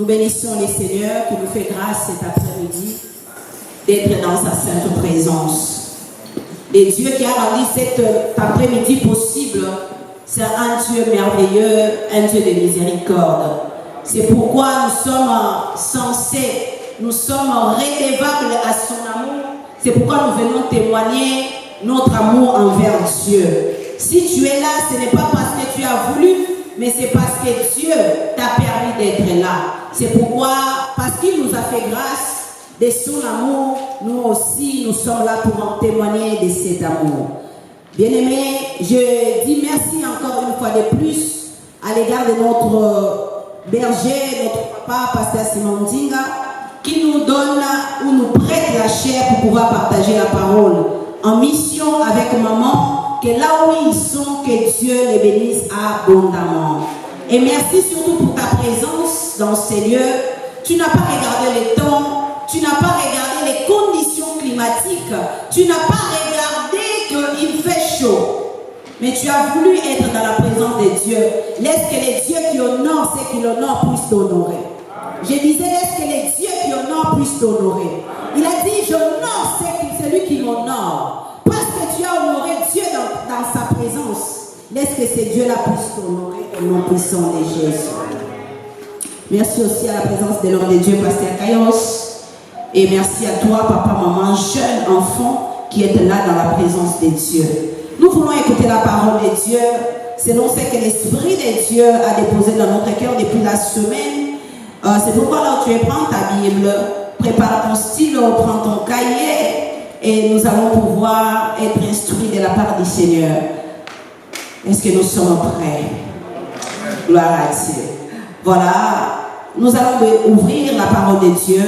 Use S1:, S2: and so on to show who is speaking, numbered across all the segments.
S1: Nous bénissons les Seigneurs qui nous fait grâce cet après-midi d'être dans sa sainte présence. Et Dieu qui a rendu cet après-midi possible, c'est un Dieu merveilleux, un Dieu de miséricorde. C'est pourquoi nous sommes censés, nous sommes redevables à son amour. C'est pourquoi nous venons témoigner notre amour envers Dieu. Si tu es là, ce n'est pas parce que tu as voulu, mais c'est parce que Dieu t'a permis d'être là. C'est pourquoi, parce qu'il nous a fait grâce de son amour, nous aussi, nous sommes là pour en témoigner de cet amour. Bien-aimés, je dis merci encore une fois de plus à l'égard de notre berger, notre papa, pasteur Simon Dinga, qui nous donne ou nous prête la chair pour pouvoir partager la parole en mission avec maman, que là où ils sont, que Dieu les bénisse abondamment. Et merci surtout pour ta présence dans ces lieux. Tu n'as pas regardé le temps, tu n'as pas regardé les conditions climatiques, tu n'as pas regardé qu'il fait chaud, mais tu as voulu être dans la présence de Dieu. Laisse que les dieux qui honorent ceux qui l'honorent puissent t'honorer. Je disais, laisse que les dieux qui honorent puissent t'honorer. Il a dit, j'honore celui qui m'honore. Parce que tu as honoré Dieu dans sa présence. Laisse que ces dieux-là puissent t'honorer au nom puissant de Jésus. Merci aussi à la présence de l'homme de Dieu, pasteur Kairos. Et merci à toi, papa, maman, jeune enfant, qui est là dans la présence de Dieu. Nous voulons écouter la parole de Dieu, selon ce que l'Esprit de Dieu a déposé dans notre cœur depuis la semaine. C'est pourquoi là où tu es, prends ta Bible, prépare ton stylo, prends ton cahier, et nous allons pouvoir être instruits de la part du Seigneur. Est-ce que nous sommes prêts? Gloire à Dieu. Voilà, nous allons ouvrir la parole de Dieu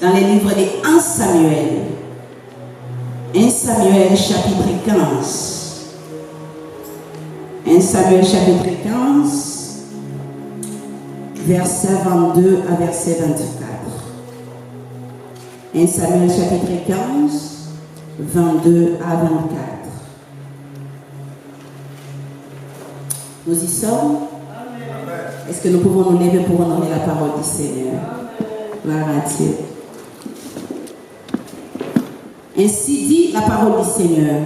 S1: dans les livres de 1 Samuel. 1 Samuel chapitre 15. 1 Samuel chapitre 15. Verset 22 à verset 24. 1 Samuel chapitre 15, 22 à 24. Nous y sommes? Est-ce que nous pouvons nous lever pour honorer la parole du Seigneur? Gloire à Dieu. Ainsi dit la parole du Seigneur.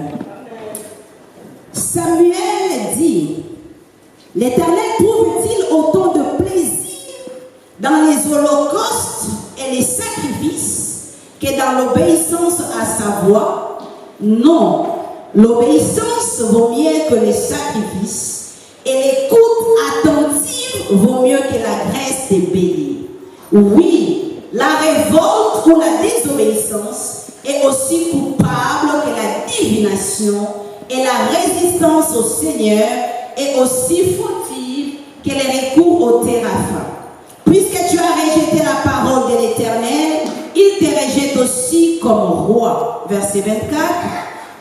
S1: Samuel dit, l'Éternel trouve-t-il autant de plaisir dans les holocaustes et les sacrifices que dans l'obéissance à sa voix? Non, l'obéissance vaut mieux que les sacrifices et l'écoute attentive vaut mieux que la graisse des béliers. Oui, la révolte ou la désobéissance est aussi coupable que la divination, et la résistance au Seigneur est aussi fautive que les recours au téraphim. Puisque tu as rejeté la parole de l'Éternel, il te rejette aussi comme roi. Verset 24.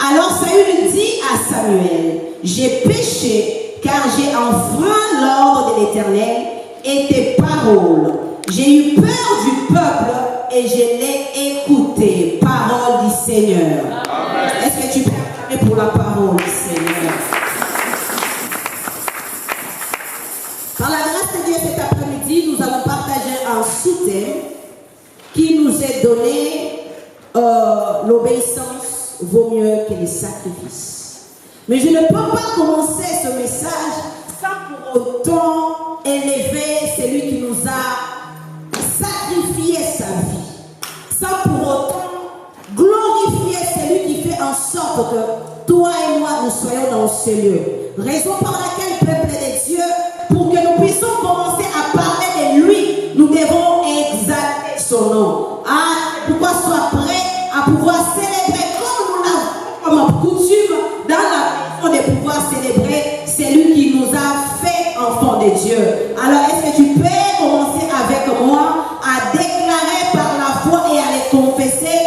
S1: Alors Saül dit à Samuel, j'ai péché car j'ai enfreint l'ordre de l'Éternel et tes paroles. J'ai eu peur du peuple et je l'ai écouté. Parole du Seigneur. Est-ce que tu peux prier pour la parole du Seigneur? Par la grâce de Dieu cet après-midi, nous allons partager un sous-thème qui nous est donné, l'obéissance vaut mieux que les sacrifices. Mais je ne peux pas commencer ce message sans pour autant élever celui qui nous a sacrifié sa vie, sans pour autant glorifier celui qui fait en sorte que toi et moi nous soyons dans ce lieu. Raison par laquelle, peuple de Dieu, pour que nous puissions commencer à parler de lui, nous devons exalter son nom. Pourquoi sois prêt à pouvoir célébrer comme nous l'avons comme coutume dans la maison de pouvoir célébrer celui qui nous a fait enfants de Dieu. Alors est-ce que tu peux commencer avec moi à déclarer par la foi et à les confesser: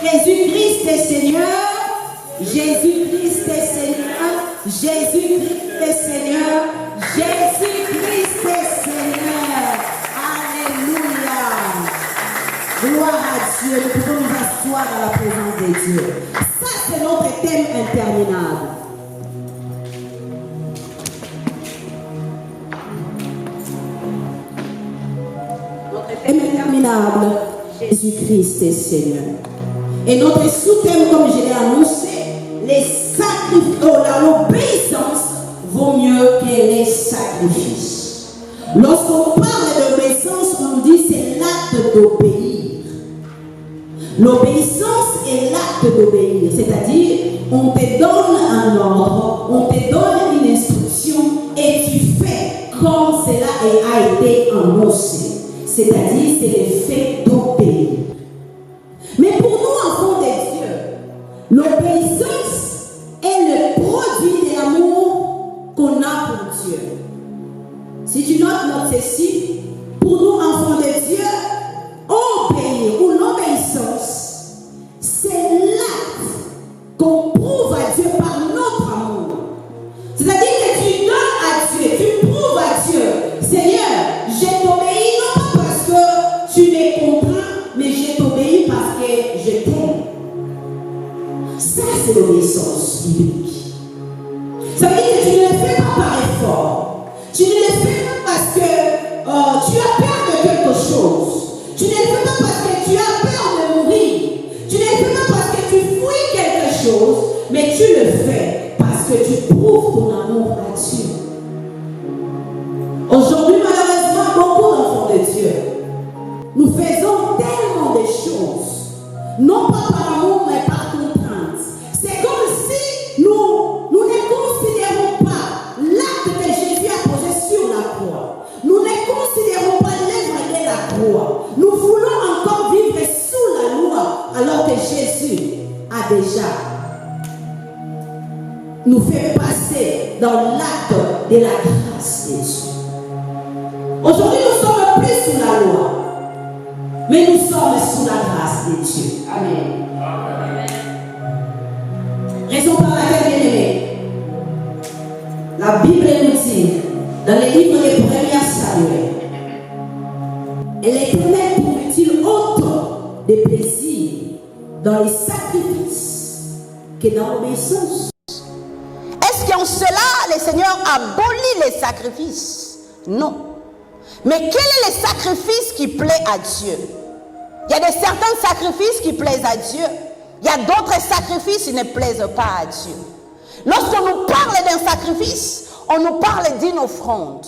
S1: Jésus-Christ est Seigneur, Jésus-Christ est Seigneur, Jésus-Christ est Seigneur, Jésus-Christ est Seigneur. Alléluia. Gloire à Dieu. Nous pouvons nous asseoir dans la présence de Dieu. Ça, c'est notre thème interminable. Notre l'inénarrable Jésus-Christ est Seigneur. Et notre sous-thème, comme je l'ai annoncé, l'obéissance vaut mieux que les sacrifices. Lorsqu'on parle d'obéissance, on nous dit c'est l'acte d'obéir. L'obéissance est l'acte d'obéir, c'est-à-dire on te donne un ordre, on te donne une instruction et tu fais comme cela a été annoncé. C'est-à-dire c'est le fait d'obéir. Mais pour nous, enfants de Dieu, l'obéissance est le produit de l'amour qu'on a pour Dieu. Si tu notes ceci, pour nous, enfants de Dieu, obéir ou l'obéissance, c'est l'acte qu'on prouve à Dieu par notre amour. C'est-à-dire que tu donnes à Dieu, tu prouves à Dieu, Seigneur, je t'obéis non pas parce que tu m'es contraint, mais je t'obéis parce que je t'aime. Ça, c'est l'obéissance biblique. Ça veut dire que tu ne le fais pas par effort. Tu ne le fais pas parce que tu as peur de quelque chose. Tu ne le fais pas parce que tu as peur de mourir. Tu ne le fais pas parce que tu fouilles quelque chose, mais tu le fais parce que tu prouves ton amour à Dieu. Aujourd'hui, malheureusement, beaucoup d'enfants de Dieu, nous faisons tellement de choses, non pas par amour, mais par contrainte. C'est comme si nous ne considérons pas l'acte que Jésus a posé sur la croix. Nous ne considérons pas l'œuvre de la croix. Nous voulons encore vivre sous la loi, alors que Jésus a déjà nous fait passer dans l'acte de la grâce de Dieu. Aujourd'hui, nous sommes plus sous la loi, mais nous sommes sous la grâce de Dieu. Amen. Raison par laquelle, bien-aimés, la Bible nous dit, dans les livres des premiers Samuel, et l'Éternel trouve-t-il autant de plaisir dans les sacrifices que dans l'obéissance?
S2: Est-ce qu'en cela, le Seigneur abolit les sacrifices? Non. Mais quel est le sacrifice qui plaît à Dieu? Il y a certains sacrifices qui plaisent à Dieu. Il y a d'autres sacrifices qui ne plaisent pas à Dieu. Lorsqu'on nous parle d'un sacrifice, on nous parle d'une offrande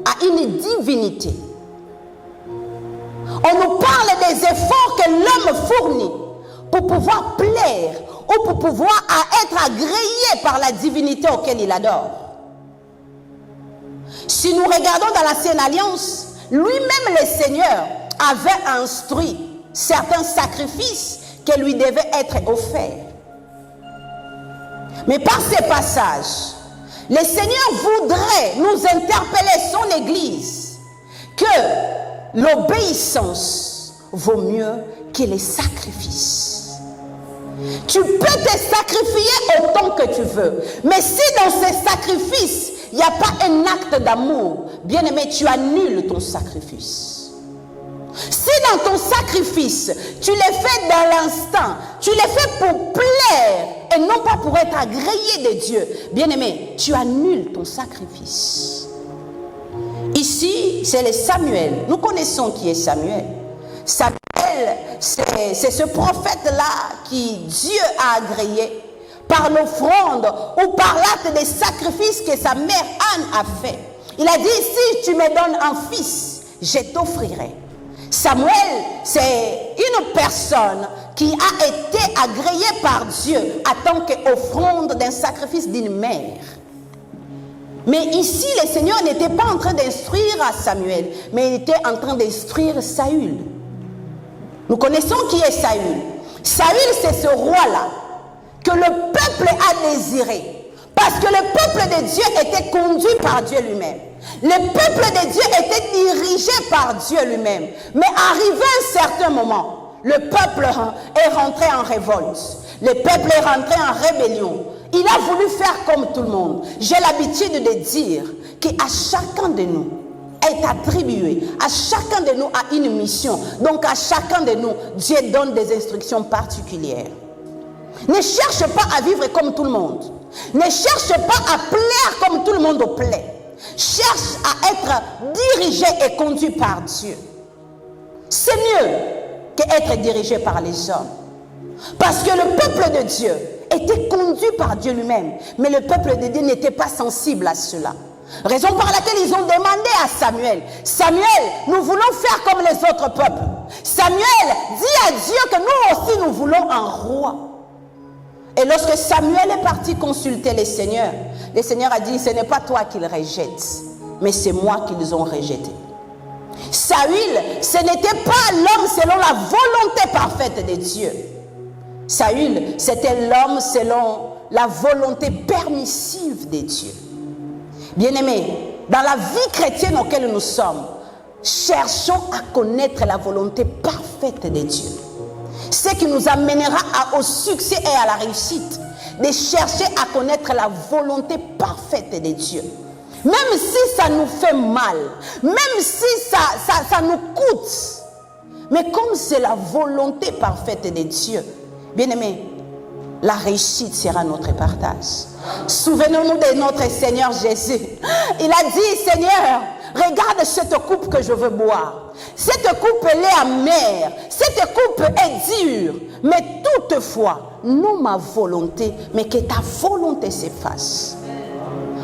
S2: à une divinité. On nous parle des efforts que l'homme fournit pour pouvoir plaire ou pour pouvoir être agréé par la divinité auquel il adore. Si nous regardons dans l'Ancienne Alliance, lui-même le Seigneur avait instruit certains sacrifices qui lui devaient être offerts. Mais par ces passages, le Seigneur voudrait nous interpeller son Église que l'obéissance vaut mieux que les sacrifices. Tu peux te sacrifier autant que tu veux, mais si dans ces sacrifices, il n'y a pas un acte d'amour, bien-aimé, tu annules ton sacrifice. Si dans ton sacrifice, tu le fais dans l'instant, tu le fais pour plaire et non pas pour être agréé de Dieu, bien-aimé, tu annules ton sacrifice. Ici, c'est le Samuel. Nous connaissons qui est Samuel. Samuel, c'est ce prophète-là qui Dieu a agréé par l'offrande ou par l'acte de sacrifice que sa mère Anne a fait. Il a dit, si tu me donnes un fils, je t'offrirai. Samuel, c'est une personne qui a été agréée par Dieu en tant qu'offrande d'un sacrifice d'une mère. Mais ici, le Seigneur n'était pas en train d'instruire à Samuel, mais il était en train d'instruire Saül. Nous connaissons qui est Saül. Saül, c'est ce roi-là que le peuple a désiré. Parce que le peuple de Dieu était conduit par Dieu lui-même. Le peuple de Dieu était dirigé par Dieu lui-même. Mais arrivé à un certain moment, le peuple est rentré en révolte. Le peuple est rentré en rébellion. Il a voulu faire comme tout le monde. J'ai l'habitude de dire qu'à chacun de nous est attribué, à chacun de nous a une mission. Donc à chacun de nous, Dieu donne des instructions particulières. Ne cherche pas à vivre comme tout le monde. Ne cherche pas à plaire comme tout le monde plaît. Cherche à être dirigé et conduit par Dieu. C'est mieux qu'être dirigé par les hommes. Parce que le peuple de Dieu était conduit par Dieu lui-même. Mais le peuple de Dieu n'était pas sensible à cela. Raison par laquelle ils ont demandé à Samuel, Samuel, nous voulons faire comme les autres peuples. Samuel, dis à Dieu que nous aussi nous voulons un roi. Et lorsque Samuel est parti consulter le Seigneur a dit, ce n'est pas toi qu'ils rejettent, mais c'est moi qu'ils ont rejeté. Saül, ce n'était pas l'homme selon la volonté parfaite de Dieu. Saül, c'était l'homme selon la volonté permissive de Dieu. Bien-aimés, dans la vie chrétienne auquel nous sommes, cherchons à connaître la volonté parfaite de Dieu. Ce qui nous amènera au succès et à la réussite, de chercher à connaître la volonté parfaite de Dieu. Même si ça nous fait mal, même si ça nous coûte, mais comme c'est la volonté parfaite de Dieu, bien-aimés, la réussite sera notre partage. Souvenons-nous de notre Seigneur Jésus. Il a dit, Seigneur, regarde cette coupe que je veux boire. Cette coupe, elle est amère. Cette coupe est dure. Mais toutefois, non ma volonté, mais que ta volonté s'efface.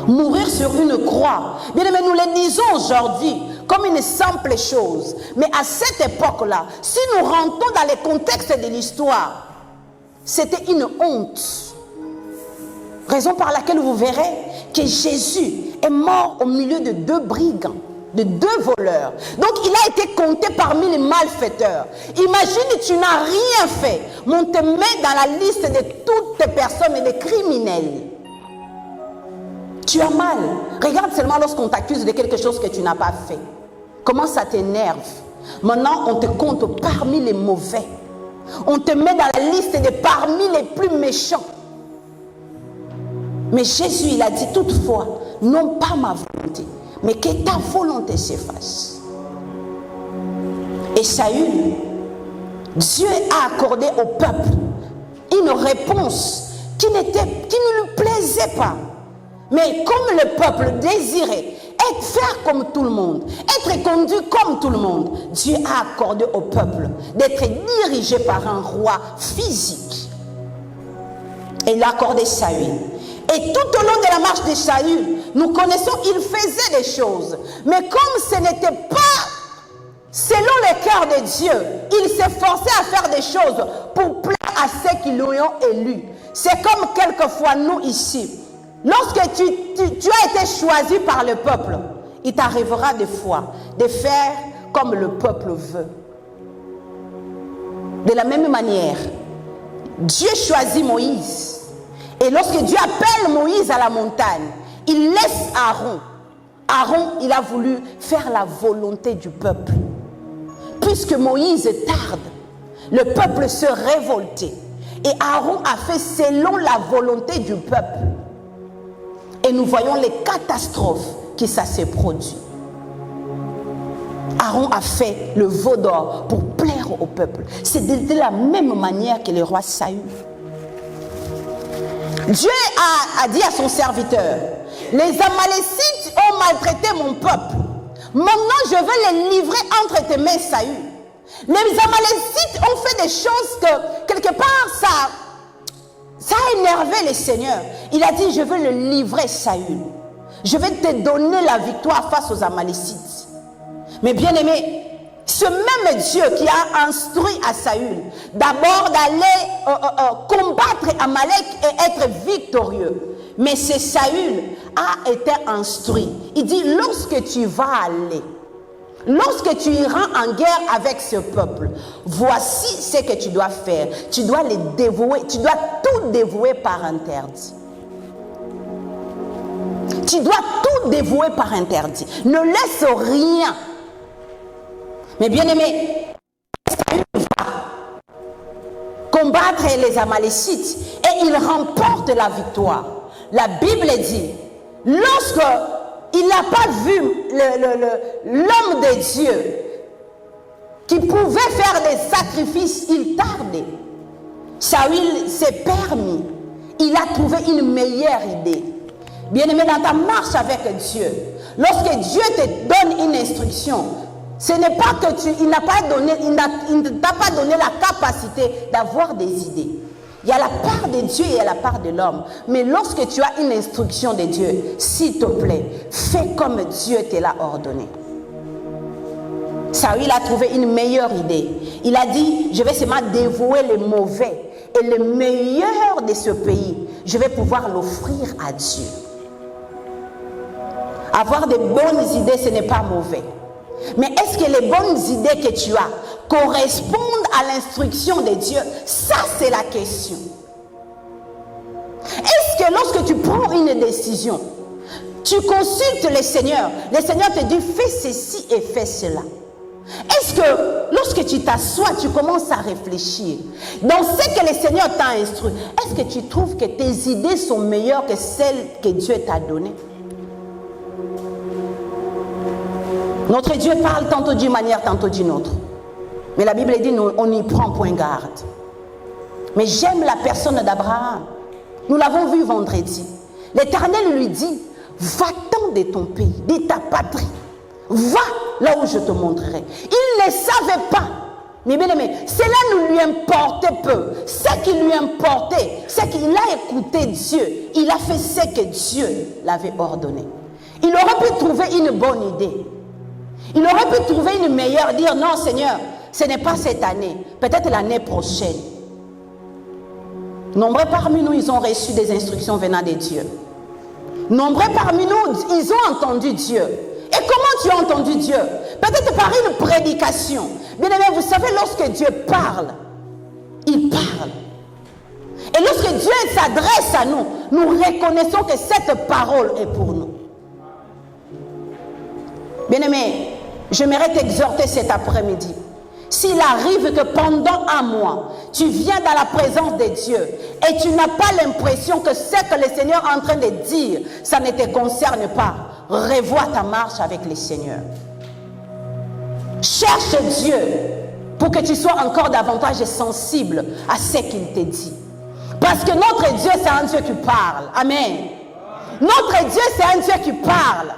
S2: Mourir sur une croix. Bien aimé, nous le disons aujourd'hui comme une simple chose. Mais à cette époque-là, si nous rentrons dans les contextes de l'histoire, c'était une honte. Raison par laquelle vous verrez que Jésus est mort au milieu de 2 brigands, de 2 voleurs. Donc il a été compté parmi les malfaiteurs. Imagine, tu n'as rien fait, mais on te met dans la liste de toutes les personnes et des criminels. Tu as mal. Regarde seulement lorsqu'on t'accuse de quelque chose que tu n'as pas fait. Comment ça t'énerve. Maintenant, on te compte parmi les mauvais. On te met dans la liste de parmi les plus méchants. Mais Jésus, il a dit toutefois, non pas ma volonté, mais que ta volonté s'efface. Et Saül, Dieu a accordé au peuple une réponse qui ne lui plaisait pas. Mais comme le peuple désirait faire comme tout le monde, être conduit comme tout le monde, Dieu a accordé au peuple d'être dirigé par un roi physique. Et il a accordé Saül. Et tout au long de la marche de Saül, nous connaissons, il faisait des choses. Mais comme ce n'était pas selon le cœur de Dieu, il s'efforçait à faire des choses pour plaire à ceux qui l'ont élu. C'est comme quelquefois nous ici. Lorsque tu as été choisi par le peuple, il t'arrivera des fois de faire comme le peuple veut. De la même manière, Dieu choisit Moïse. Et lorsque Dieu appelle Moïse à la montagne, il laisse Aaron. Aaron, il a voulu faire la volonté du peuple. Puisque Moïse tarde, le peuple se révoltait. Et Aaron a fait selon la volonté du peuple. Et nous voyons les catastrophes que ça s'est produit. Aaron a fait le veau d'or pour plaire au peuple. C'est de la même manière que le roi Saül. Dieu a dit à son serviteur, les Amalécites ont maltraité mon peuple. Maintenant, je vais les livrer entre tes mains, Saül. Les Amalécites ont fait des choses que, quelque part, ça a énervé le Seigneur. Il a dit, je vais le livrer, Saül. Je vais te donner la victoire face aux Amalécites. Mais bien aimé, ce même Dieu qui a instruit à Saül d'abord d'aller combattre Amalek et être victorieux. Mais c'est Saül a été instruit. Il dit, lorsque tu vas aller, lorsque tu iras en guerre avec ce peuple, voici ce que tu dois faire. Tu dois les dévouer, tu dois tout dévouer par interdit. Tu dois tout dévouer par interdit. Ne laisse rien. Mais bien aimé, Saül va combattre les Amalécites et il remporte la victoire. La Bible dit, lorsque il n'a pas vu l'homme de Dieu qui pouvait faire des sacrifices, il tardait. Saül s'est permis. Il a trouvé une meilleure idée. Bien-aimé, dans ta marche avec Dieu, lorsque Dieu te donne une instruction, Ce n'est pas que il ne t'a pas donné la capacité d'avoir des idées. Il y a la part de Dieu et il y a la part de l'homme. Mais lorsque tu as une instruction de Dieu, s'il te plaît, fais comme Dieu te l'a ordonné. Saül a trouvé une meilleure idée. Il a dit, je vais seulement dévouer les mauvais et le meilleur de ce pays. Je vais pouvoir l'offrir à Dieu. Avoir de bonnes idées, ce n'est pas mauvais. Mais est-ce que les bonnes idées que tu as correspondent à l'instruction de Dieu? Ça, c'est la question. Est-ce que lorsque tu prends une décision, tu consultes le Seigneur te dit fais ceci et fais cela? Est-ce que lorsque tu t'assois, tu commences à réfléchir dans ce que le Seigneur t'a instruit, est-ce que tu trouves que tes idées sont meilleures que celles que Dieu t'a données? Notre Dieu parle tantôt d'une manière, tantôt d'une autre. Mais la Bible dit, on n'y prend point garde. Mais j'aime la personne d'Abraham. Nous l'avons vu vendredi. L'Éternel lui dit, va-t'en de ton pays, de ta patrie. Va là où je te montrerai. Il ne savait pas. Mais bien aimé, cela ne lui importait peu. Ce qui lui importait, c'est qu'il a écouté Dieu. Il a fait ce que Dieu l'avait ordonné. Il aurait pu trouver une bonne idée. Il aurait pu trouver une meilleure, dire non Seigneur, ce n'est pas cette année, peut-être l'année prochaine. Nombreux parmi nous, ils ont reçu des instructions venant de Dieu. Nombreux parmi nous, ils ont entendu Dieu. Et comment tu as entendu Dieu? Peut-être par une prédication. Bien aimé, vous savez, lorsque Dieu parle, il parle. Et lorsque Dieu s'adresse à nous, nous reconnaissons que cette parole est pour nous. Bien-aimé, j'aimerais t'exhorter cet après-midi. S'il arrive que pendant un mois, tu viens dans la présence de Dieu et tu n'as pas l'impression que ce que le Seigneur est en train de dire, ça ne te concerne pas, revois ta marche avec le Seigneur. Cherche Dieu pour que tu sois encore davantage sensible à ce qu'il te dit. Parce que notre Dieu, c'est un Dieu qui parle. Amen. Notre Dieu, c'est un Dieu qui parle.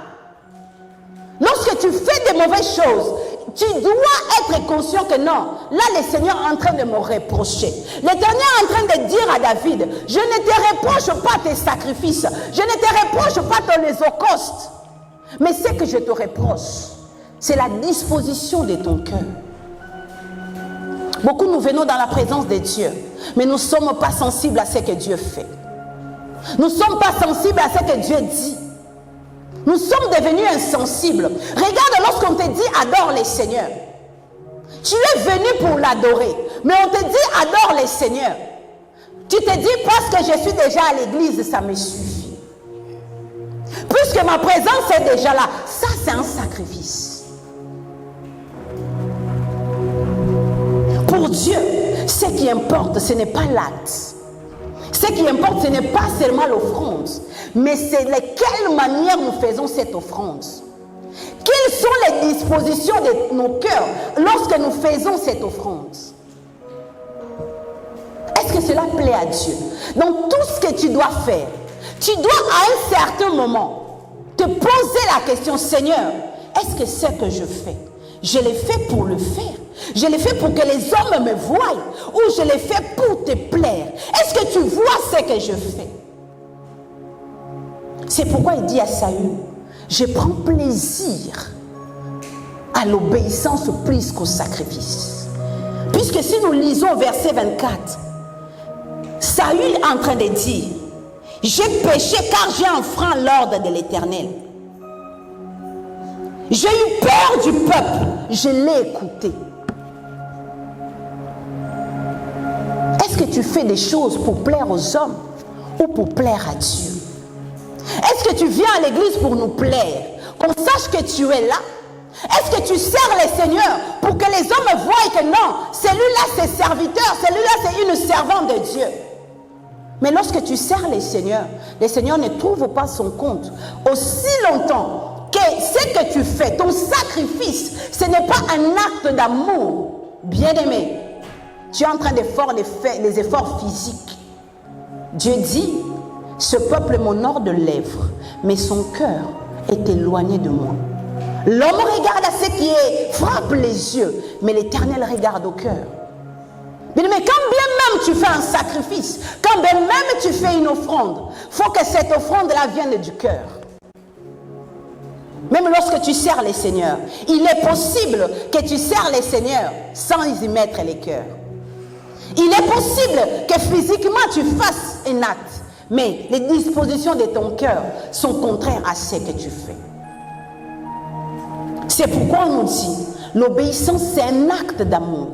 S2: Lorsque tu fais des mauvaises choses, tu dois être conscient que non, là le Seigneur est en train de me reprocher. L'Éternel est en train de dire à David, je ne te reproche pas tes sacrifices, je ne te reproche pas ton holocauste, mais ce que je te reproche, c'est la disposition de ton cœur. Beaucoup nous venons dans la présence de Dieu, mais nous ne sommes pas sensibles à ce que Dieu fait. Nous ne sommes pas sensibles à ce que Dieu dit. Nous sommes devenus insensibles. Regarde, lorsqu'on te dit adore les seigneurs, tu es venu pour l'adorer, mais on te dit adore les seigneurs. Tu te dis parce que je suis déjà à l'église, ça me suffit. Puisque ma présence est déjà là, ça c'est un sacrifice. Pour Dieu, ce qui importe, ce n'est pas l'acte. Ce qui importe, ce n'est pas seulement l'offrande, mais c'est de quelle manière nous faisons cette offrande. Quelles sont les dispositions de nos cœurs lorsque nous faisons cette offrande? Est-ce que cela plaît à Dieu? Donc tout ce que tu dois faire, tu dois à un certain moment te poser la question, Seigneur, est-ce que ce que je fais, je l'ai fait pour le faire? Je l'ai fait pour que les hommes me voient ou je l'ai fait pour te plaire? Est-ce que tu vois ce que je fais? C'est pourquoi il dit à Saül, je prends plaisir à l'obéissance plus qu'au sacrifice. Puisque si nous lisons verset 24, Saül est en train de dire, j'ai péché car j'ai enfreint l'ordre de l'Éternel. J'ai eu peur du peuple, je l'ai écouté. Est-ce que tu fais des choses pour plaire aux hommes ou pour plaire à Dieu? Est-ce que tu viens à l'église pour nous plaire, qu'on sache que tu es là? Est-ce que tu sers le Seigneur pour que les hommes voient que non, celui-là c'est serviteur, celui-là c'est une servante de Dieu? Mais lorsque tu sers le Seigneur ne trouve pas son compte aussi longtemps que ce que tu fais, ton sacrifice, ce n'est pas un acte d'amour, bien-aimé. Tu es en train de faire les efforts physiques. Dieu dit, ce peuple m'honore de lèvres, mais son cœur est éloigné de moi. L'homme regarde à ce qui frappe les yeux, mais l'Éternel regarde au cœur. Mais quand bien même tu fais un sacrifice, quand bien même tu fais une offrande, il faut que cette offrande-là vienne du cœur. Même lorsque tu sers les seigneurs, il est possible que tu sers les seigneurs sans y mettre les cœurs. Il est possible que physiquement tu fasses un acte, mais les dispositions de ton cœur sont contraires à ce que tu fais. C'est pourquoi on nous dit, l'obéissance c'est un acte d'amour.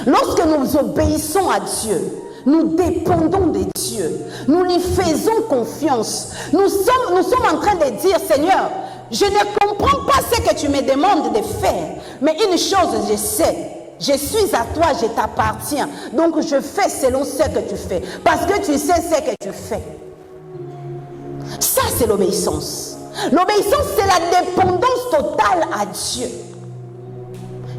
S2: Lorsque nous obéissons à Dieu, nous dépendons de Dieu, nous lui faisons confiance. Nous sommes en train de dire, Seigneur, je ne comprends pas ce que tu me demandes de faire, mais une chose je sais, je suis à toi, je t'appartiens, donc je fais selon ce que tu fais, parce que tu sais ce que tu fais. Ça c'est l'obéissance. L'obéissance c'est la dépendance totale à Dieu.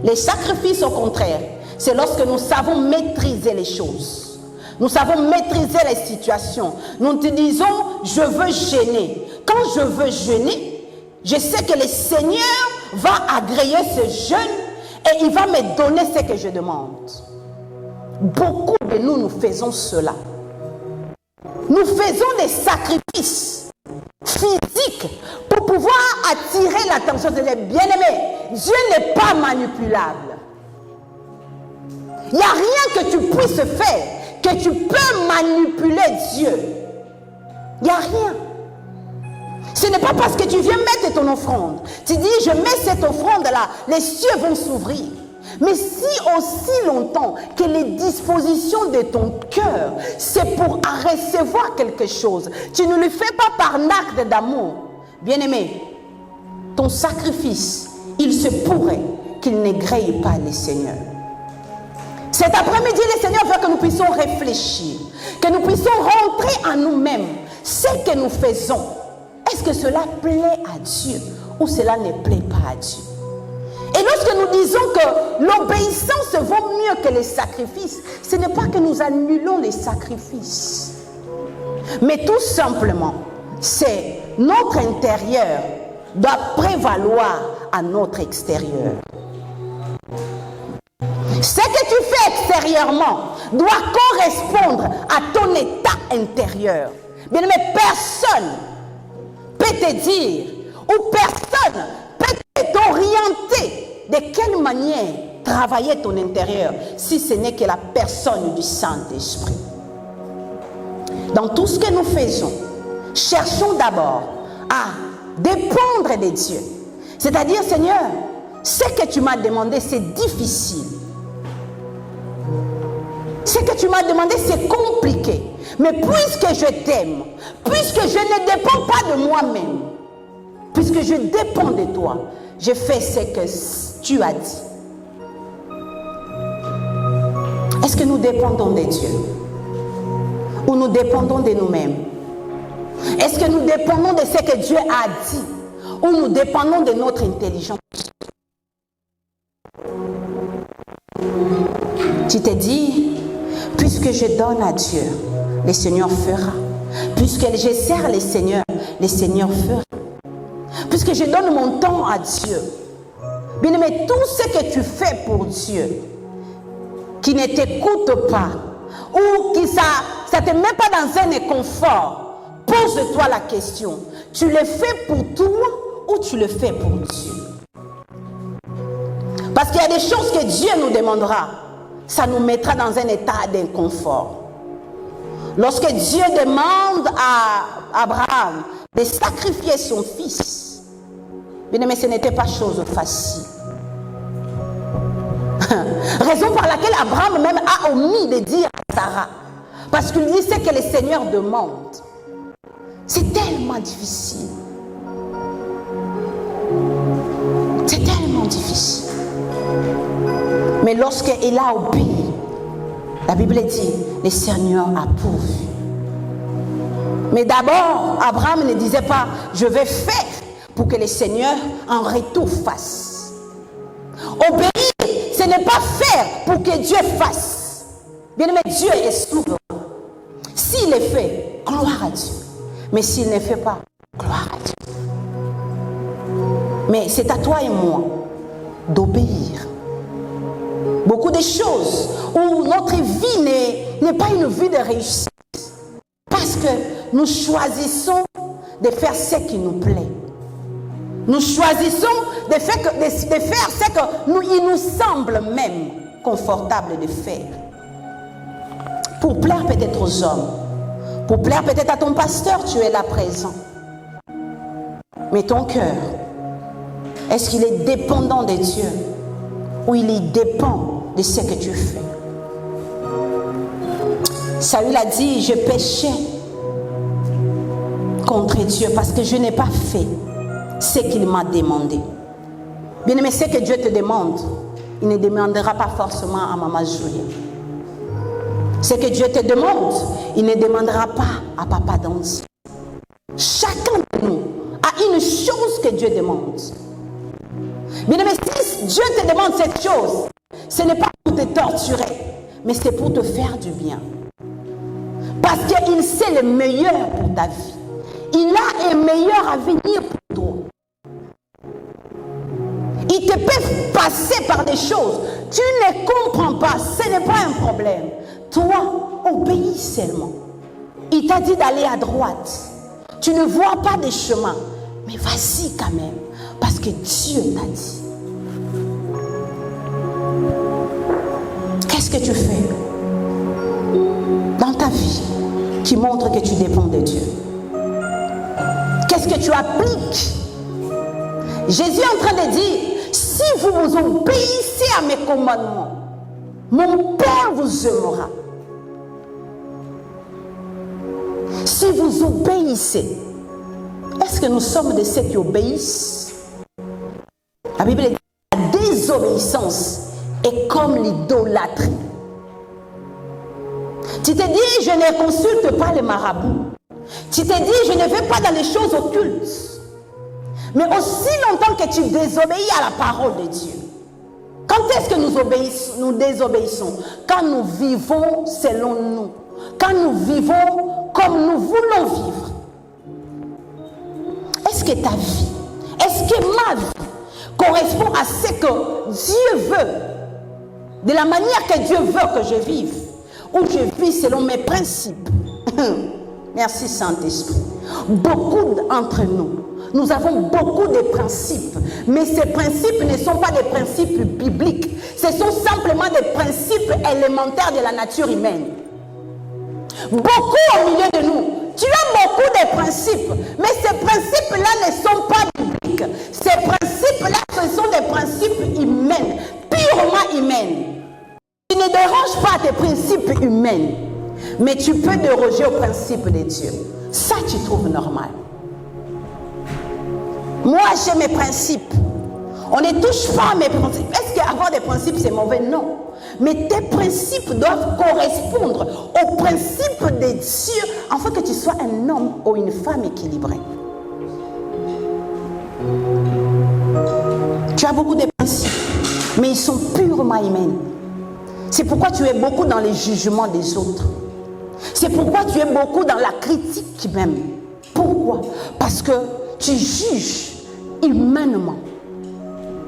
S2: Les sacrifices au contraire, c'est lorsque nous savons maîtriser les choses. Nous savons maîtriser les situations. Nous te disons, je veux jeûner. Quand je veux jeûner, je sais que le Seigneur va agréer ce jeûne et il va me donner ce que je demande. Beaucoup de nous faisons cela. Nous faisons des sacrifices physiques pour pouvoir attirer l'attention de les bien-aimés. Dieu n'est pas manipulable. Il n'y a rien que tu puisses faire, que tu peux manipuler Dieu. Il n'y a rien. Ce n'est pas parce que tu viens mettre ton offrande. Tu dis, je mets cette offrande-là, les cieux vont s'ouvrir. Mais si aussi longtemps que les dispositions de ton cœur, c'est pour recevoir quelque chose, tu ne le fais pas par acte d'amour. Bien-aimé, ton sacrifice, il se pourrait qu'il n'égrèille pas le Seigneur. Cet après-midi, le Seigneur veut que nous puissions réfléchir, que nous puissions rentrer en nous-mêmes. Ce que nous faisons, est-ce que cela plaît à Dieu ou cela ne plaît pas à Dieu? Et lorsque nous disons que l'obéissance vaut mieux que les sacrifices, ce n'est pas que nous annulons les sacrifices, mais tout simplement, c'est notre intérieur doit prévaloir à notre extérieur. Ce que tu fais extérieurement doit correspondre à ton état intérieur. Bien aimé, personne peut te dire ou personne peut t'orienter de quelle manière travailler ton intérieur si ce n'est que la personne du Saint-Esprit. Dans tout ce que nous faisons, cherchons d'abord à dépendre de Dieu. C'est-à-dire, Seigneur, ce que tu m'as demandé, c'est difficile. Ce que tu m'as demandé, c'est compliqué. Mais puisque je t'aime, puisque je ne dépends pas de moi-même, puisque je dépends de toi, je fais ce que tu as dit. Est-ce que nous dépendons de Dieu? Ou nous dépendons de nous-mêmes? Est-ce que nous dépendons de ce que Dieu a dit? Ou nous dépendons de notre intelligence? Tu te dis, puisque je donne à Dieu, le Seigneur fera. Puisque je sers le Seigneur fera. Puisque je donne mon temps à Dieu. Bien aimé, tout ce que tu fais pour Dieu, qui ne t'écoute pas, ou qui ça ne te met pas dans un inconfort, pose-toi la question. Tu le fais pour toi ou tu le fais pour Dieu? Parce qu'il y a des choses que Dieu nous demandera. Ça nous mettra dans un état d'inconfort. Lorsque Dieu demande à Abraham de sacrifier son fils, bien aimé, ce n'était pas chose facile. Raison par laquelle Abraham même a omis de dire à Sarah. Parce qu'il dit ce que le Seigneur demande. C'est tellement difficile. C'est tellement difficile. Mais lorsqu'il a obéi, la Bible dit, le Seigneur a pourvu. Mais d'abord, Abraham ne disait pas, je vais faire pour que le Seigneur en retour fasse. Obéir, ce n'est pas faire pour que Dieu fasse. Bien aimé, Dieu est souverain. S'il est fait, gloire à Dieu. Mais s'il ne fait pas, gloire à Dieu. Mais c'est à toi et moi d'obéir. Beaucoup de choses où notre vie n'est pas une vie de réussite. Parce que nous choisissons de faire ce qui nous plaît. Nous choisissons de faire ce qu'il nous semble même confortable de faire. Pour plaire peut-être aux hommes. Pour plaire peut-être à ton pasteur, tu es là présent. Mais ton cœur, est-ce qu'il est dépendant de Dieu ou il dépend de ce que tu fais? Saül a dit, je péchais contre Dieu parce que je n'ai pas fait ce qu'il m'a demandé. Bien aimé, ce que Dieu te demande, il ne demandera pas forcément à Maman Julien. Ce que Dieu te demande, il ne demandera pas à Papa Dandy. Chacun de nous a une chose que Dieu demande. Bien aimé, si Dieu te demande cette chose, ce n'est pas pour te torturer, mais c'est pour te faire du bien. Parce qu'il sait le meilleur pour ta vie. Il a un meilleur avenir pour toi. Il te peut passer par des choses. Tu ne comprends pas, ce n'est pas un problème. Toi, obéis seulement. Il t'a dit d'aller à droite. Tu ne vois pas des chemins. Mais vas-y quand même. Parce que Dieu t'a dit. Qu'est-ce que tu fais dans ta vie qui montre que tu dépends de Dieu? Qu'est-ce que tu appliques? Jésus est en train de dire, si vous vous obéissez à mes commandements, mon Père vous aimera. Si vous obéissez, est-ce que nous sommes de ceux qui obéissent? La Bible dit, la désobéissance est comme l'idolâtrie. Tu te dis, je ne consulte pas les marabouts. Tu te dis, je ne vais pas dans les choses occultes. Mais aussi longtemps que tu désobéis à la parole de Dieu. Quand est-ce que nous désobéissons? Quand nous vivons selon nous. Quand nous vivons comme nous voulons vivre. Est-ce que ta vie, est-ce que ma vie correspond à ce que Dieu veut? De la manière que Dieu veut que je vive? Ou je vis selon mes principes? Merci Saint-Esprit. Beaucoup d'entre nous avons beaucoup de principes, mais ces principes ne sont pas des principes bibliques. Ce sont simplement des principes élémentaires de la nature humaine. Beaucoup au milieu de nous, tu as beaucoup de principes, mais ces principes-là ne sont pas bibliques. Ces principes-là, ce sont des principes humains, purement humains. Tu ne déranges pas tes principes humains, mais tu peux déroger aux principes de Dieu. Ça, tu trouves normal. Moi, j'ai mes principes. On ne touche pas à mes principes. Est-ce qu'avoir des principes, c'est mauvais? Non. Mais tes principes doivent correspondre aux principes de Dieu, afin que tu sois un homme ou une femme équilibrée. Tu as beaucoup de principes, mais ils sont purement humains. C'est pourquoi tu es beaucoup dans les jugements des autres. C'est pourquoi tu es beaucoup dans la critique même. Pourquoi? Parce que tu juges humainement.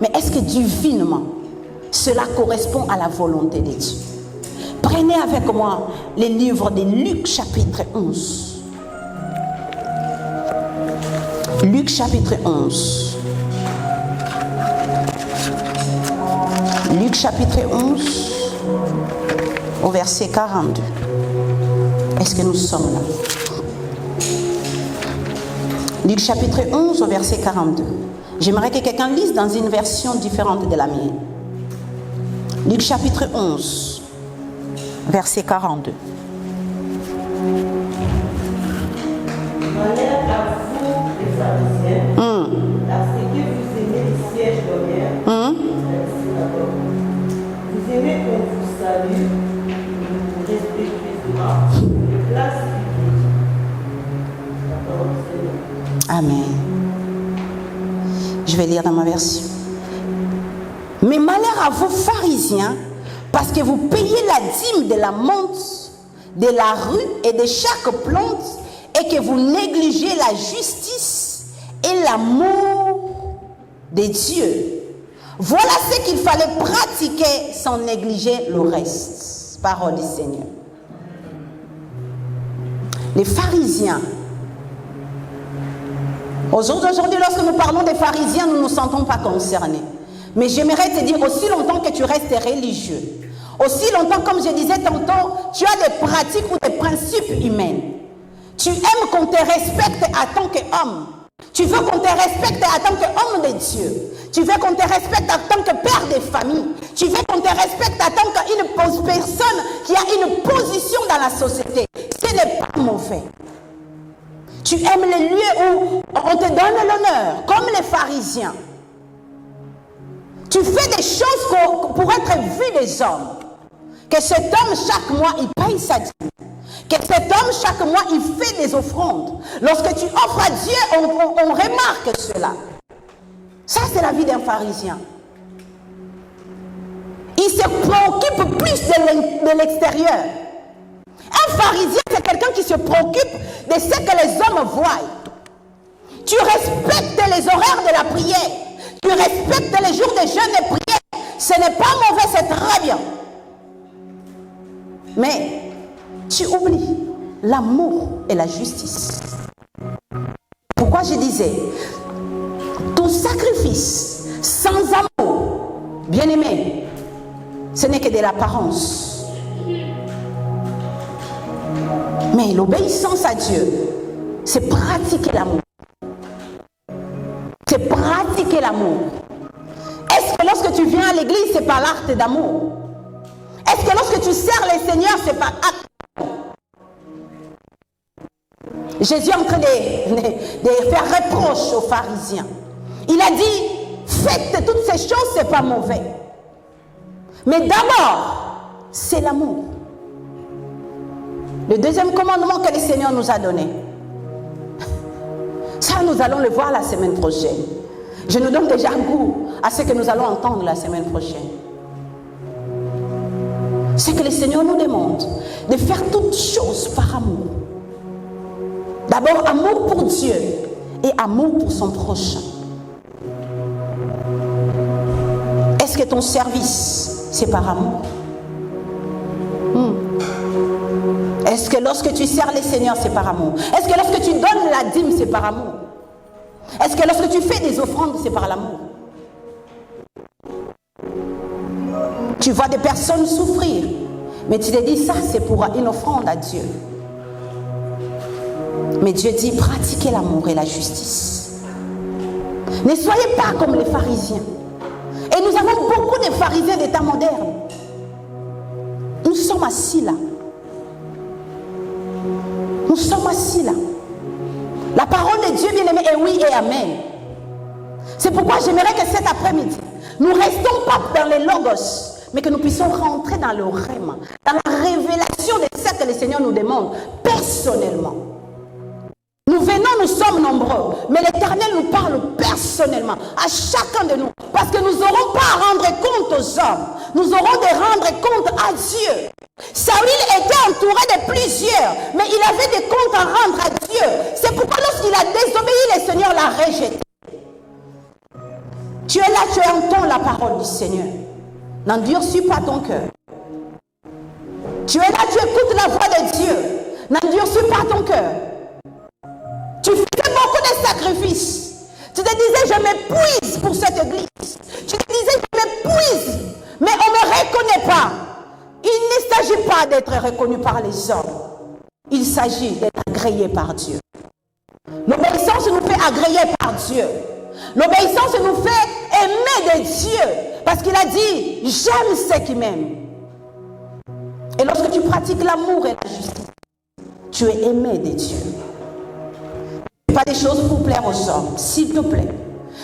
S2: Mais est-ce que divinement, cela correspond à la volonté de Dieu? Prenez avec moi les livres de Luc chapitre 11. Luc chapitre 11. Luc chapitre 11 au verset 42. Est-ce que nous sommes là? Luc chapitre 11 au verset 42. J'aimerais que quelqu'un lise dans une version différente de la mienne. Luc chapitre 11, verset 42.
S3: Malheur à vous, les pharisiens, parce que vous aimez les sièges d'honneur. Vous aimez qu'on vous salue respectueusement les places publiques.
S2: Amen. Je vais lire dans ma version. Mais malheur à vous, pharisiens, parce que vous payez la dîme de la menthe, de la rue et de chaque plante, et que vous négligez la justice et l'amour des dieux. Voilà ce qu'il fallait pratiquer sans négliger le reste. Parole du Seigneur. Les pharisiens. Aujourd'hui, lorsque nous parlons des pharisiens, nous ne nous sentons pas concernés. Mais j'aimerais te dire, aussi longtemps que tu restes religieux, aussi longtemps, comme je disais tantôt, tu as des pratiques ou des principes humains. Tu aimes qu'on te respecte en tant qu'homme. Tu veux qu'on te respecte en tant qu'homme de Dieu. Tu veux qu'on te respecte en tant que père de famille. Tu veux qu'on te respecte en tant qu'une personne qui a une position dans la société. Ce n'est pas mauvais. Tu aimes les lieux où on te donne l'honneur, comme les pharisiens. Tu fais des choses pour être vu des hommes. Que cet homme, chaque mois, il paye sa dîme. Que cet homme, chaque mois, il fait des offrandes. Lorsque tu offres à Dieu, on remarque cela. Ça, c'est la vie d'un pharisien. Il se préoccupe plus de l'extérieur. Un pharisien, c'est quelqu'un qui se préoccupe de ce que les hommes voient. Tu respectes les horaires de la prière. Tu respectes les jours de jeûne et prière. Ce n'est pas mauvais, c'est très bien. Mais tu oublies l'amour et la justice. Pourquoi je disais, ton sacrifice sans amour, bien-aimé, ce n'est que de l'apparence. Mais l'obéissance à Dieu, c'est pratiquer l'amour. C'est pratiquer l'amour. Est-ce que lorsque tu viens à l'église, c'est par l'acte d'amour? Est-ce que lorsque tu sers les seigneurs, c'est par acte d'amour? Jésus est en train de faire reproche aux pharisiens. Il a dit, faites toutes ces choses, c'est pas mauvais. Mais d'abord, c'est l'amour. Le deuxième commandement que le Seigneur nous a donné. Ça, nous allons le voir la semaine prochaine. Je nous donne déjà goût à ce que nous allons entendre la semaine prochaine. C'est que le Seigneur nous demande de faire toutes choses par amour. D'abord, amour pour Dieu et amour pour son prochain. Est-ce que ton service, c'est par amour? Est-ce que lorsque tu sers les seigneurs, c'est par amour? Est-ce que lorsque tu donnes la dîme, c'est par amour? Est-ce que lorsque tu fais des offrandes, c'est par l'amour? Tu vois des personnes souffrir, mais tu te dis, ça c'est pour une offrande à Dieu. Mais Dieu dit, pratiquez l'amour et la justice. Ne soyez pas comme les pharisiens. Et nous avons beaucoup de pharisiens d'état moderne. Nous sommes assis là. Nous sommes assis là. La parole de Dieu, bien-aimé, est oui et amen. C'est pourquoi j'aimerais que cet après-midi, nous ne restons pas dans les logos, mais que nous puissions rentrer dans le rhéma, dans la révélation de ce que le Seigneur nous demande personnellement. Nous venons, nous sommes nombreux, mais l'Éternel nous parle personnellement, à chacun de nous, parce que nous n'aurons pas à rendre compte aux hommes, nous aurons de rendre compte à Dieu. Saül était entouré de plusieurs, mais il avait des comptes à rendre à Dieu. C'est pourquoi lorsqu'il a désobéi, le Seigneur l'a rejeté. Tu es là, tu entends la parole du Seigneur. N'endurcis pas ton cœur. Tu es là, tu écoutes la voix de Dieu. N'endurcis pas ton cœur. Tu fais beaucoup de sacrifices. Tu te disais, je m'épuise pour cette église. Tu te disais, je m'épuise, mais on ne me reconnaît pas. Il ne s'agit pas d'être reconnu par les hommes. Il s'agit d'être agréé par Dieu. L'obéissance nous fait agréer par Dieu. L'obéissance nous fait aimer de Dieu. Parce qu'il a dit, j'aime ceux qui m'aiment. Et lorsque tu pratiques l'amour et la justice, tu es aimé de Dieu. Ne fais pas des choses pour plaire aux hommes, s'il te plaît.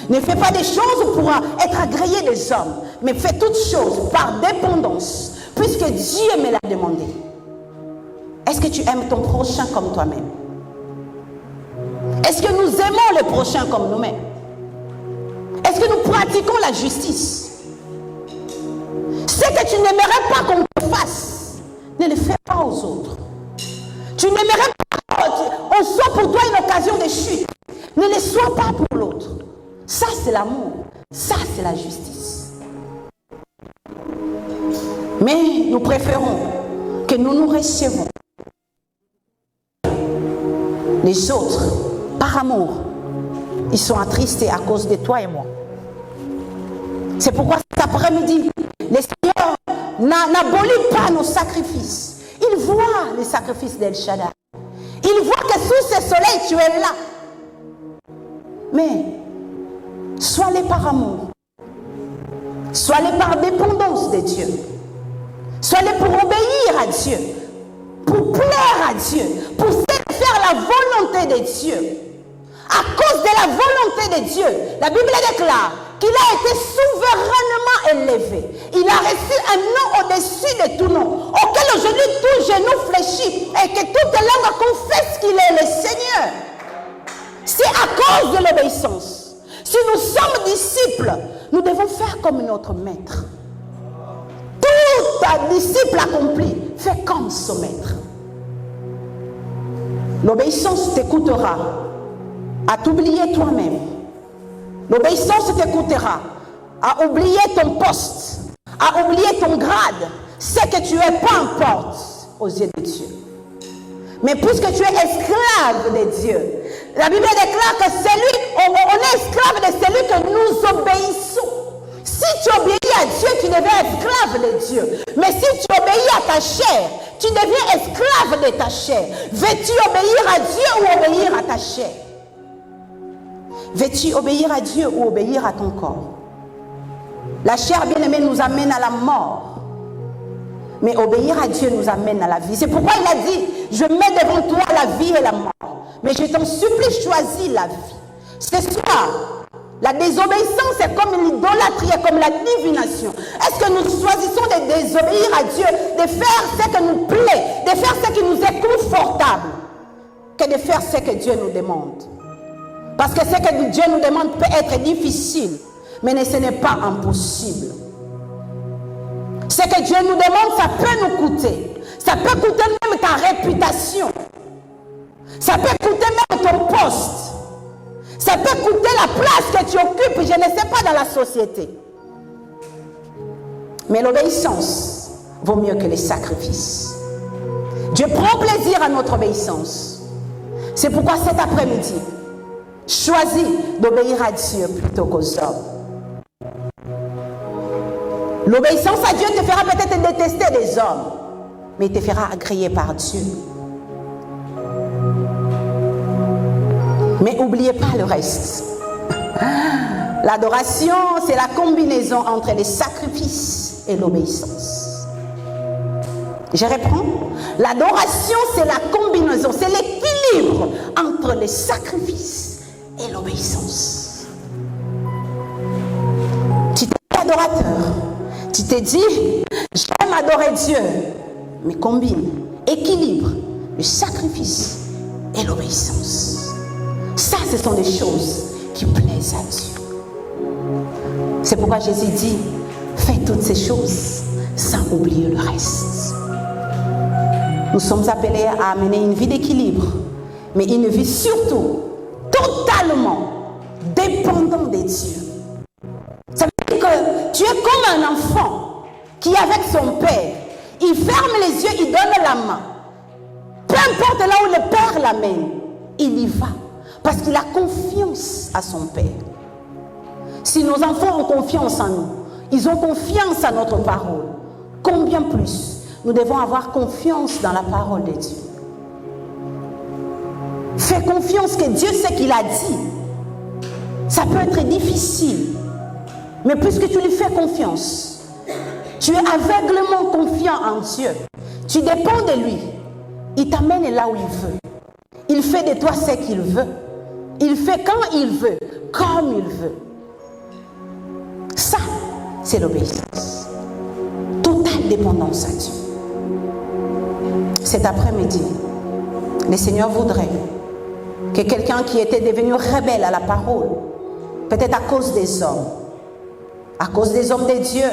S2: Ne fais pas des choses pour être agréé des hommes, mais fais toutes choses par dépendance, puisque Dieu me l'a demandé. Est-ce que tu aimes ton prochain comme toi-même? Est-ce que nous aimons le prochain comme nous-mêmes? Est-ce que nous pratiquons la justice? Ce que tu n'aimerais pas qu'on te fasse, ne le fais pas aux autres. Tu n'aimerais pas qu'on soit pour toi une occasion de chute. Ne le sois pas pour l'autre. Ça, c'est l'amour. Ça, c'est la justice. Mais nous préférons que nous recevons les autres par amour. Ils sont attristés à cause de toi et moi. C'est pourquoi cet après-midi, le Seigneur n'abolit pas nos sacrifices. Il voit les sacrifices d'El Shaddai. Il voit que sous ce soleil, tu es là. Mais, sois-les par amour. Sois-les par dépendance de Dieu. Sois-les pour obéir à Dieu. Pour plaire à Dieu. Pour faire la volonté de Dieu. À cause de la volonté de Dieu, la Bible déclare qu'il a été souverainement élevé. Il a reçu un nom au-dessus de tout nom, auquel aujourd'hui tout genou fléchit et que toute langue confesse qu'il est le Seigneur. C'est à cause de l'obéissance. Si nous sommes disciples, nous devons faire comme notre maître. Tout un disciple accompli fait comme son maître. L'obéissance t'écoutera à t'oublier toi-même. L'obéissance t'écoutera à oublier ton poste, à oublier ton grade. Ce que tu es, peu importe aux yeux de Dieu. Mais puisque tu es esclave de Dieu, la Bible déclare que on est esclave de celui que nous obéissons. Si tu obéis à Dieu, tu deviens esclave de Dieu. Mais si tu obéis à ta chair, tu deviens esclave de ta chair. Veux-tu obéir à Dieu ou obéir à ta chair? Veux-tu obéir à Dieu ou obéir à ton corps? La chair bien-aimée nous amène à la mort. Mais obéir à Dieu nous amène à la vie. C'est pourquoi il a dit, je mets devant toi la vie et la mort. Mais je t'en supplie, choisis la vie. Ce soir, la désobéissance est comme l'idolâtrie, comme la divination. Est-ce que nous choisissons de désobéir à Dieu, de faire ce qui nous plaît, de faire ce qui nous est confortable, que de faire ce que Dieu nous demande? Parce que ce que Dieu nous demande peut être difficile, mais ce n'est pas impossible. Ce que Dieu nous demande, ça peut nous coûter. Ça peut coûter même ta réputation. Ça peut coûter même ton poste. Ça peut coûter la place que tu occupes, je ne sais pas, dans la société. Mais l'obéissance vaut mieux que les sacrifices. Dieu prend plaisir à notre obéissance. C'est pourquoi cet après-midi, choisis d'obéir à Dieu plutôt qu'aux hommes. L'obéissance à Dieu te fera peut-être détester des hommes, mais il te fera agréer par Dieu. Mais n'oubliez pas le reste. L'adoration, c'est la combinaison entre les sacrifices et l'obéissance. Je reprends. L'adoration, c'est la combinaison, c'est l'équilibre entre les sacrifices et l'obéissance. Tu t'es adorateur. Tu t'es dit, j'aime adorer Dieu. Mais combine, équilibre le sacrifice et l'obéissance. Ça, ce sont des choses qui plaisent à Dieu. C'est pourquoi Jésus dit, fais toutes ces choses sans oublier le reste. Nous sommes appelés à amener une vie d'équilibre, mais une vie surtout totalement dépendante de Dieu. Ça veut dire que tu es comme un enfant qui, avec son père, il ferme les yeux, il donne la main. Peu importe là où le père l'amène, il y va. Parce qu'il a confiance à son père. Si nos enfants ont confiance en nous, ils ont confiance à notre parole. Combien plus nous devons avoir confiance dans la parole de Dieu. Fais confiance que Dieu sait qu'il a dit. Ça peut être difficile. Mais puisque tu lui fais confiance, tu es aveuglément confiant en Dieu. Tu dépends de lui. Il t'amène là où il veut. Il fait de toi ce qu'il veut. Il fait quand il veut, comme il veut. Ça, c'est l'obéissance. Totale dépendance à Dieu. Cet après-midi, le Seigneur voudrait que quelqu'un qui était devenu rebelle à la parole, peut-être à cause des hommes de Dieu,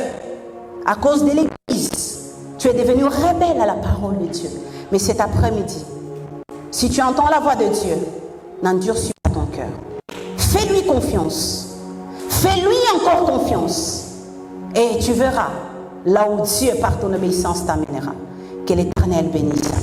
S2: à cause de l'Église, tu es devenu rebelle à la parole de Dieu. Mais cet après-midi, si tu entends la voix de Dieu, n'endurcis pas ton cœur. Fais-lui confiance. Fais-lui encore confiance. Et tu verras là où Dieu, par ton obéissance, t'amènera. Que l'Éternel bénisse.